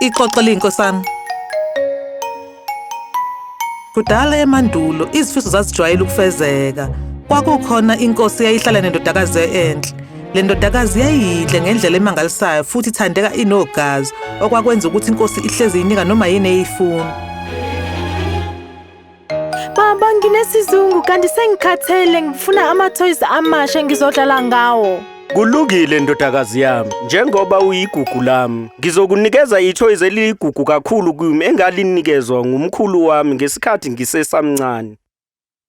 Ixoxo linkosana. Kudala emandulo izifiso zazijwayele ukufezeka. Kwakukhona inkosi eyayihlala nendodakazi enhle. Le ndodakazi yayinhle ngendlela emangalisayo futhi ithandeka inogazi, okwakwenza ukuthi inkosi ihlezi inika noma yini eyifuna. Baba, nginesizungu kanti sengikhathele, ngifuna ama-toys amasha ngizodlala ngawo. Kulungile ndodakazi yami, njengoba uyigugu lami, ngizokunikeza i-toys eligugu kakhulu kimi engalinikezwa ngumkhulu wami ngesikhathi ngisesamncane.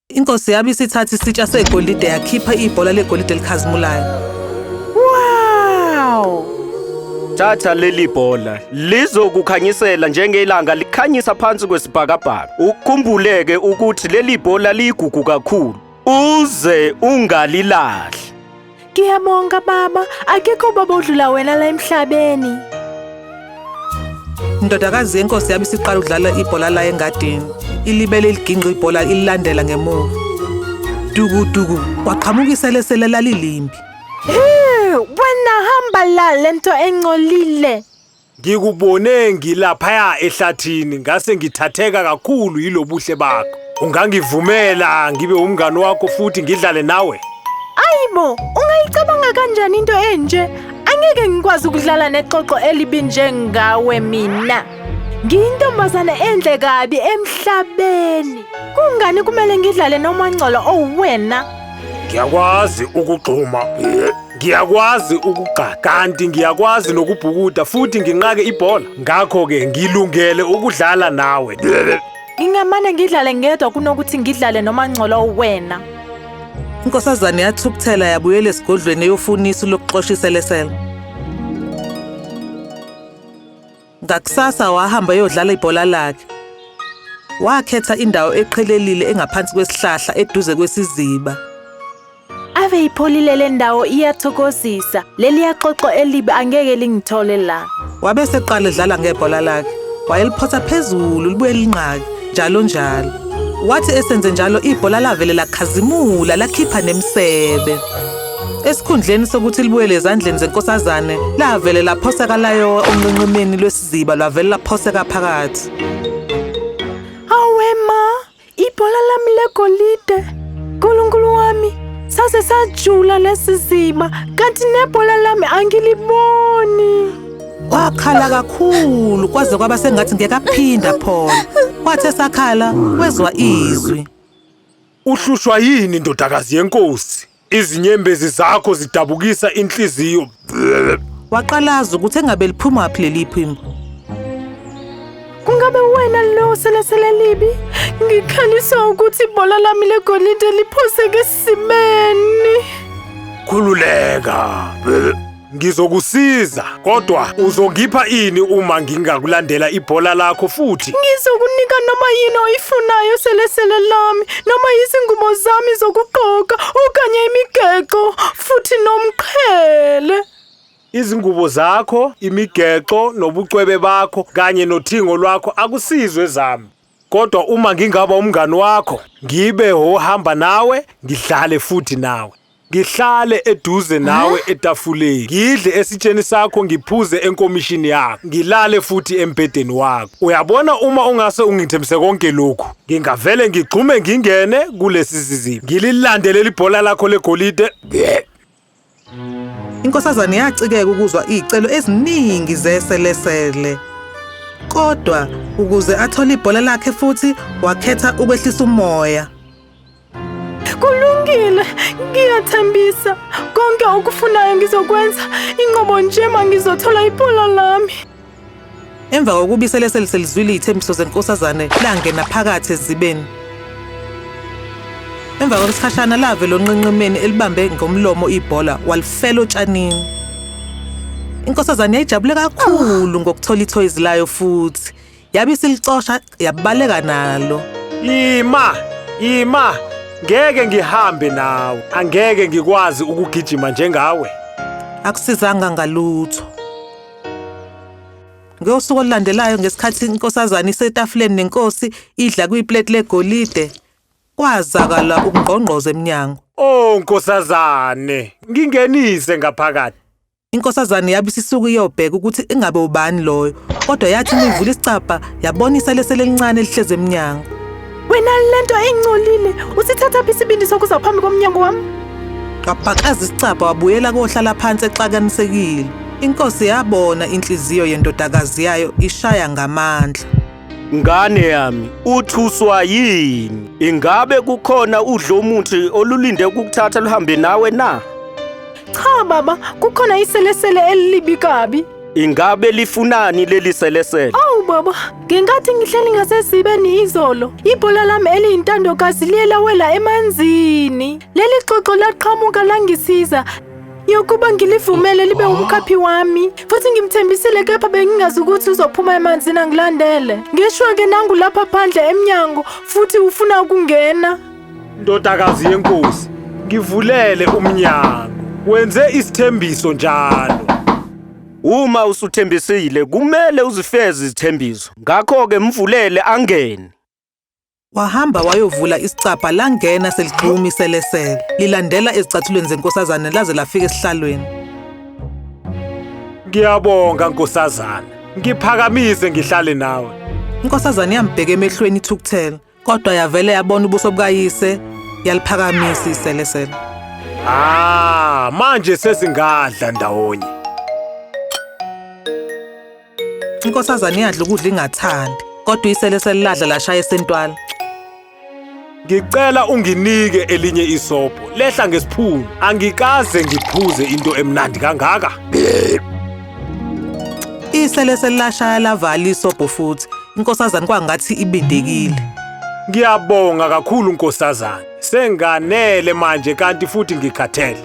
Inkosi yabe isithatha isitsha segolide yakhipha ibhola legolide elikhazimulayo. Wow! Thatha leli bhola, lizokukhanyisela njengelanga likhanyisa phansi kwesibhakabhaka. Ukhumbuleke ukuthi leli bhola ligugu kakhulu, uze ungalilahli. Ngiyabonga baba, akekho baba odlula wena la emhlabeni. Indodakazi yenkosi yabe isiqala ukudlala ibhola la engadini. Ilibele liginqa ibhola ililandela ngemuva. Duku kwaqhamuka iselesele lalilimbi. Wena hamba la lento engcolile. Ngikubone ngilaphaya ehlathini ngase ngithatheka kakhulu yilobuhle bakho. Ungangivumela ngibe umngane wakho futhi ngidlale nawe? Ayibo, ungayicabanga kanjani into enje? Angeke ngikwazi ukudlala neqoqo elibi njengawe mina. Ngiyintombazane enhle kabi emhlabeni. Kungani kumele ngidlale nomangcolo owena? Ngiyakwazi ukugxuma. Ngiyakwazi ukugqa, kanti ngiyakwazi nokubhukuda futhi nginqake ibhola. Ngakho ke ngilungele ukudlala nawe. Ngingamane ngidlale ngedwa kunokuthi ngidlale nomangcolo owena. Inkosazane yathukuthela yabuyela esigodlweni eyofunisa lokuxoshisa iselesele. Ngakusasa wahamba eyodlala ibhola lakhe. Wakhetha indawo eqhelelile engaphansi kwesihlahla eduze kwesiziba. Ave ipholile le ndawo iyathokozisa. Leli yaqoqo elibi angeke lingithole la. Wabe seqala edlala ngebhola lakhe. Wayeliphotha phezulu libuye linqake, njalo. Wathi esenze njalo ibhola lavele lakhazimula lakhipha nemsebe. Esikhundleni sokuthi libuyele ezandleni zenkosazane, lavele laphoseka layo onqenqemeni lwesiziba lwavele laphoseka phakathi. Awe ma, ibhola lami legolide. Nkulunkulu wami, sase sajula lesiziba, kanti nebhola lami angiliboni. Wakhala kakhulu kwaze kwaba sengathi ngeke aphinda phona. Wathi esakhala wezwa izwi. Uhlushwa yini ndodakazi yenkosi? Izinyembezi zakho zidabukisa inhliziyo. Waqalaza ukuthi engabe liphuma aphi leli phimbo. Kungabe wena lo selesele libi? Ngikhalisa ukuthi ibhola lami legolide liphoseke esimeni. Khululeka. Ngizokusiza, kodwa uzongipha ini uma ngingakulandela ibhola lakho futhi? Ngizokunika noma yini oyifunayo selesele lami, noma izingubo zami zokugqoka, okanye imigexo, futhi nomqhele. Izingubo zakho, imigexo, nobucwebe bakho, kanye nothingo lwakho akusizwe zami. Kodwa uma ngingaba umngane wakho, ngibe ohamba nawe, ngidlale futhi nawe. Ngihlale eduze nawe etafuleni, ngidle esitsheni sakho, ngiphuze enkomishini yakho, ngilale futhi embhedeni wakho. Uyabona uma ungase ungithembise konke lokhu, ngingavele ngigxume ngingene kulesi siziba, ngililandele ibhola lakho legolide. Inkosazane yacikeka ukuzwa izicelo eziningi zeselesele. Kodwa ukuze athole ibhola lakhe futhi wakhetha ukwehlisa umoya. Kulungile, ngiyathembisa. Konke okufunayo ngizokwenza. Inqobo nje mangizothola ibhola lami. Emva kokuba iselesele selizwile izithembiso zenkosazane langena phakathi ezibeni. Emva kwesikhashana lavela onqenqemeni elibambe ngomlomo ibhola walifela otshanini. Inkosazane yayijabule kakhulu ngokuthola ithoys layo futhi yabe isilicosha yabaleka nalo. Ima, ngeke ngihambe nawe. Angeke ngikwazi ukugijima njengawe. Akusizanga ngalutho. Ngosuku olulandelayo ngesikhathi inkosazane isetafuleni nenkosi idla kwiplate legolide, kwazakala ukungqongqoza eminyango. Oh nkosazane, ngingenise ngaphakathi. Inkosazane yabe isisuka iyobheka ukuthi ingabe ubani loyo, kodwa yathi ivula isicabha yabona iselesele elincane lihleze eminyango. Wena lento engcolile, usithatha phi isibindi sokuza phambi komnyango wami? Wabhakaza isicabha wabuyela kohlala phansi exakanisekile. Inkosi yabona inhliziyo yendodakazi yayo ishaya ngamandla. Ngane yami, uthuswa yini? Ingabe kukhona udlomuthi olulinde ukukuthatha luhambe nawe na? Cha baba, kukhona iselesele elilibi kabi. Ingabe lifunani leli selesele? Awu baba, ngenkathi ngihleli ngasesibeni izolo, ibhola lami eliyintandokazi liyelawela emanzini. Leli xoxo laqhamuka langisiza yokuba ngilivumele libe umkhaphi wami, futhi ngimthembisile kepha bengingazi ukuthi uzophuma emanzini angilandele. Ngisho-ke nangu lapha phandle emnyango futhi ufuna ukungena. Ndodakazi yenkosi, ngivulele umnyango. Wenze isithembiso njalo. Uma usuthembisile kumele uzifeze izithembiso. Ngakho-ke mvulele angene. Wahamba wayovula isicabha langena seligxuma iselesele. Lilandela ezicathulweni zenkosazane laze lafika esihlalweni. Ngiyabonga nkosazana. Ngiphakamise ngihlale nawe. Inkosazane yambheka emehlweni ithukuthele, kodwa yavele yabona ubuso bukayise, yaliphakamisa iselesele. Manje sesingadla ndawonye. Inkosazane yadla ukudla ingathandi, kodwa iselesele ladla lashaya esentwala. Ngicela unginike elinye isobho. Lehla ngesiphunu. Angikaze ngiphuze into emnandi kangaka. Iselesele lashaya lavala isobho futhi. Inkosazane kwangathi ibindekile. Ngiyabonga kakhulu nkosazana. Senganele manje kanti futhi ngikhathele.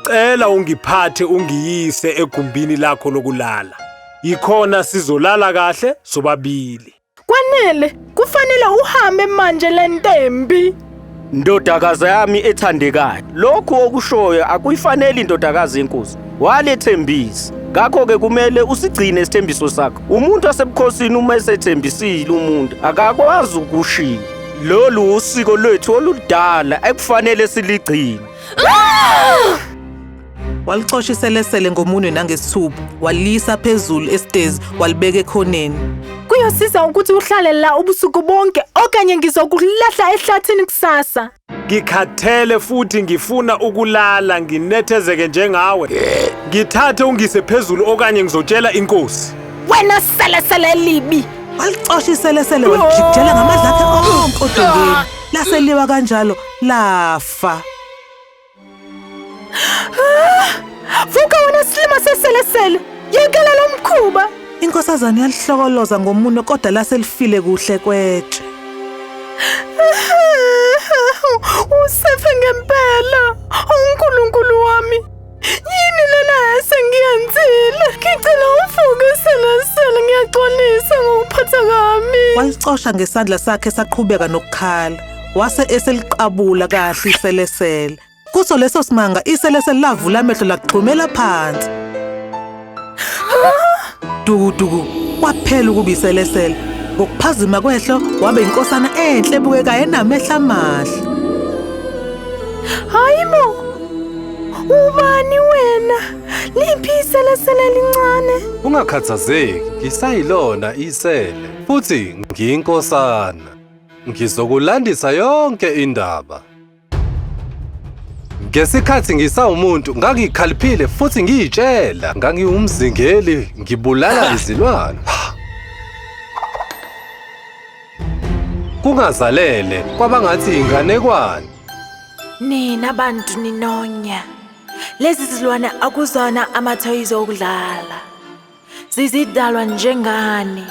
Cela ungiphathe ungiyise egumbini lakho lokulala. Yikhona sizolala kahle sobabili. Kwanele, kufanele uhambe manje lentembi. Ndodakazi yami ethandekayo, lokhu okushoyo akuyifanele indodakazi yenkosi. Walethembisa. Ngakho-ke kumele usigcine isithembiso sakho. Umuntu wasebukhosini uma esethembisile umuntu akakwazi ukushiya. Lolu usiko lwethu oludala ekufanele siligcine. Walixosha iselesele ngomunwe nangesithupha, walisa phezulu esitezi, walibeka ekhoneni. Kuyosiza ukuthi uhlale la ubusuku bonke okanye ngizokulahla ehlathini kusasa. Ngikhathele futhi ngifuna ukulala nginethezeke njengawe. Ngithathe ungise phezulu okanye ngizotshela inkosi. Wena selesele libi. Walixosha iselesele walijikijela ngamandla akhe onke odongeni. Laseliwa kanjalo lafa. Vuka wena silima seselesele. Yekela lo mkhuba. Inkosazane yalihlokoloza ngomunwe kodwa laselifile kuhle kwetshe. Usefe ngempela. uNkulunkulu wami. Yini lena esengiyenzile? Ngicela uvuke selesele, ngiyaxolisa ngokuphatha kami. Walicosha ngesandla sakhe saqhubeka nokukhala. Wase eseliqabula kahle iselesele. Kuso leso simanga iselesele lavula amehlo laqhumela phansi. Duku waphela ukuba iselesele. Ngokuphazima kwehlo wabe inkosana enhle ebukekayo enamehlo amahle. Hayimo. Ubani wena? Liphi iselesele elincane? Ungakhathazeki, ngisayilona isele futhi ngiyinkosana. Ngizokulandisa yonke indaba. Ngesikhathi ngisawumuntu ngangikhaliphile futhi ngiyitshela, ngangiwumzingeli ngibulala izilwane. Kungazalele kwabangathi inganekwane. Nina bantu ninonya. Lezi zilwane akuzona amathoyizi okudlala. Zizidalwa njengani.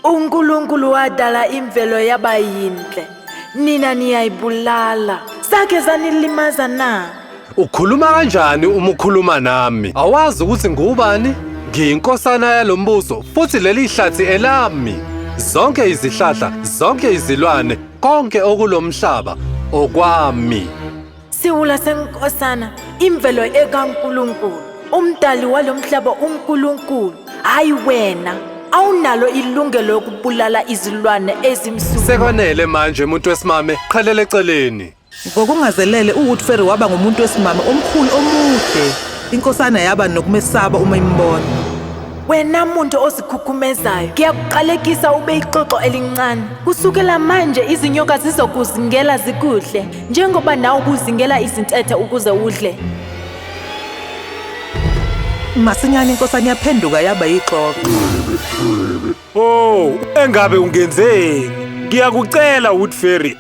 uNkulunkulu wadala imvelo yaba yinhle. Nina niyayibulala. Sake zanilimaza na? Ukhuluma kanjani uma ukhuluma nami? Awazi ukuthi ngubani? Ngiyinkosana yalombuso futhi leli hlathi elami. Zonke izihlahla, zonke izilwane, konke okulomhlaba okwami. Siwula senkosana, imvelo ekaNkulunkulu. Umdali walomhlaba uNkulunkulu, hayi wena. Awunalo ilungelo lokubulala izilwane ezimsulwa. Sekwanele manje umuntu wesimame, qhelele eceleni. Ngokungazelele uWoodford waba ngumuntu wesimame omkhulu omude. Inkosana yaba nokumesaba uma imbona. Wena muntu ozikhukumezayo, ngiyakuqalekisa ube ixoxo elincane. Kusukela manje izinyoka zizokuzingela zikudle, njengoba nawe ubuzingela izintethe ukuze udle. Masinyane inkosana yaphenduka yaba yixoxo. Oh, engabe ungenzeni? Ngiyakucela Woodfairy.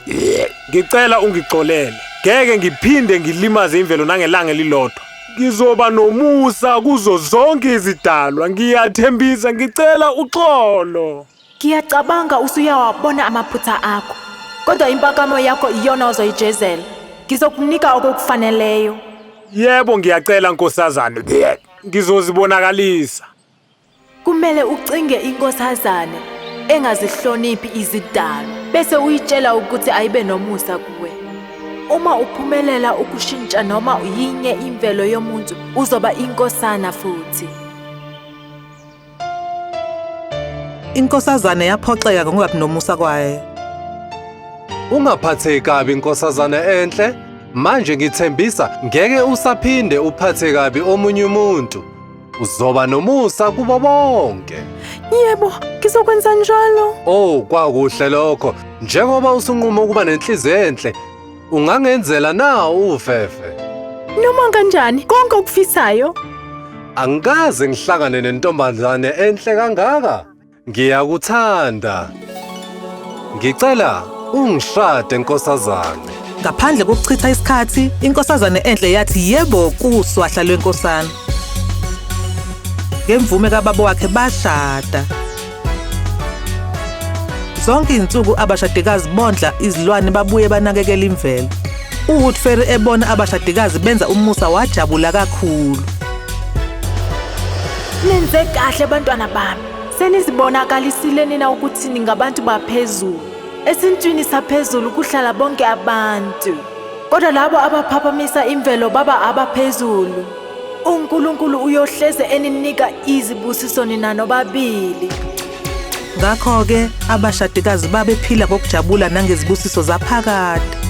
Ngicela ungixolele. Ngeke ngiphinde ngilimaze imvelo nangelanga elilodwa. Ngizoba nomusa kuzo zonke izidalwa. Ngiyathembisa ngicela uxolo. Ngiyacabanga usuyawabona amaphutha akho. Kodwa impakamo yakho iyona ozoyijezela. Ngizokunika okufaneleyo. Yebo ngiyacela nkosazana. Ngizozibonakalisa. Kumele ucinge inkosazane engazihloniphi izidalwa bese uyitshela ukuthi ayibe nomusa kuwe. Uma uphumelela ukushintsha noma uyinye imvelo yomuntu, uzoba inkosana futhi. Inkosazane yaphoxeka ngokungabi nomusa kwayo. Ungaphatheki kabi inkosazana enhle. Manje ngithembisa ngeke usaphinde uphathe kabi omunye umuntu. Uzoba nomusa kubo bonke. Yebo, ngizokwenza njalo. Oh, kwakuhle lokho. Njengoba usunquma ukuba nenhliziyo enhle, ungangenzela na ufefe. Noma kanjani, konke okufisayo. Angikaze ngihlangane nentombazane enhle kangaka. Ngiyakuthanda. Ngicela ungishade nkosazane. Ngaphandle kokuchitha isikhathi, inkosazane enhle yathi yebo kuswahla lwenkosana. Ngemvume kababa wakhe bashada. Zonke izinsuku abashadikazi bondla izilwane babuye banakekela imvelo. uWoodfairy ebona abashadikazi benza umusa wajabula kakhulu. Nenze kahle bantwana bami. Senizibonakalisile nina ukuthi ningabantu baphezulu. Esintwini saphezulu kuhlala bonke abantu. Kodwa labo abaphaphamisa imvelo baba abaphezulu. uNkulunkulu uyohleze eninika izibusiso nina nobabili. Ngakho-ke abashadikazi babephila ngokujabula nangezibusiso zaphakade.